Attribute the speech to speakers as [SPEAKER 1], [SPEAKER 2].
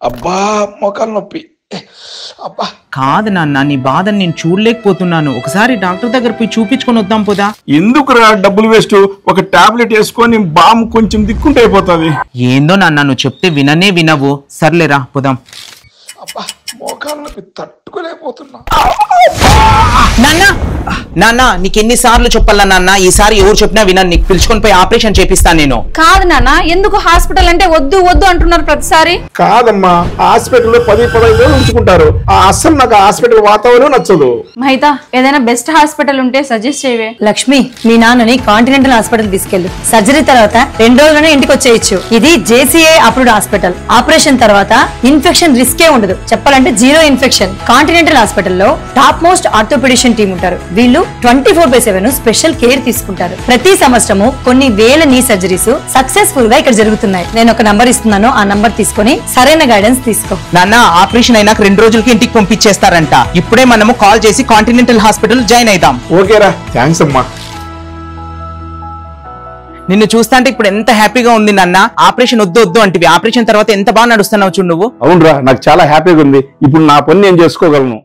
[SPEAKER 1] అబ్బా మోకాలు నొప్పి. అబ్బా
[SPEAKER 2] కాదు నాన్న, నీ బాధని నేను చూడలేకపోతున్నాను. ఒకసారి డాక్టర్ దగ్గర పోయి చూపించుకొని వద్దాం పోదా?
[SPEAKER 1] ఎందుకురా డబ్బులు వేస్ట్? ఒక టాబ్లెట్ వేసుకొని బామ్ కొంచెం దిక్కుంటే అయిపోతుంది.
[SPEAKER 2] ఏందో నాన్న, నువ్వు చెప్తే విననే వినవు. సర్లేరా పోదాం.
[SPEAKER 1] అబ్బా మోకాలు నొప్పి తట్టుకోలేకపోతున్నా.
[SPEAKER 2] నాన్న నాన్న, నీకు ఎన్నిసార్లు చెప్పాలా నాన్న? ఈసారి ఎవరు చెప్పినా వినను. నీకు పిలుచుకొని పోయి ఆపరేషన్ చేపిస్తాను నేను.
[SPEAKER 3] కాదు నాన్న, ఎందుకు హాస్పిటల్ అంటే వద్దు వద్దు అంటున్నారు ప్రతిసారి?
[SPEAKER 1] కాదమ్మా, హాస్పిటల్లో 10-15 రోజులు ఉంచుకుంటారు. అస్సలు నాకు హాస్పిటల్ వాతావరణం నచ్చదు.
[SPEAKER 3] మహితా, ఏదైనా బెస్ట్ హాస్పిటల్ ఉంటే సజెస్ట్ చేయవే.
[SPEAKER 4] లక్ష్మి, మీ నాన్నని కాంటినెంటల్ హాస్పిటల్ తీసుకెళ్లు. సర్జరీ తర్వాత 2 రోజుల్లోనే ఇంటికి వచ్చేయచ్చు. ఇది JCI అప్రూవ్డ్ హాస్పిటల్. ఆపరేషన్ తర్వాత ఇన్ఫెక్షన్ రిస్కే ఉండదు. చెప్పాలంటే 0 ఇన్ఫెక్షన్. కాంటినెంటల్ హాస్పిటల్లో టాప్ మోస్ట్ ఆర్థోపెడిషన్ టీమ్ ఉంటారు. వీళ్ళు 24/7 స్పెషల్ కేర్ తీసుకుంటారు. ప్రతి సంవత్సరము కొన్ని వేల నీ సర్జరీస్ సక్సెస్ఫుల్ గా ఇక్కడ జరుగుతున్నాయి. నేను ఒక నంబర్ ఇస్తున్నాను, ఆ నంబర్ తీసుకొని సరైన గైడెన్స్ తీసుకో.
[SPEAKER 2] నాన్న, ఆపరేషన్ అయినాక 2 రోజులకి ఇంటికి పంపించేస్తారంట. ఇప్పుడే మనము కాల్ చేసి కాంటినెంటల్ హాస్పిటల్ జాయిన్ అయిదాం.
[SPEAKER 1] ఓకేరా, థ్యాంక్స్ అమ్మా.
[SPEAKER 2] నిన్ను చూస్తాంటే ఇప్పుడు ఎంత హ్యాపీగా ఉంది నాన్న. ఆపరేషన్ వద్దు వద్దు అంటే ఆపరేషన్ తర్వాత ఎంత బాగా నడుస్తున్నావు చూడు నువ్వు.
[SPEAKER 1] అవునరా, నాకు చాలా హ్యాపీగా ఉంది. ఇప్పుడు నా పని నేను చేసుకోగలను.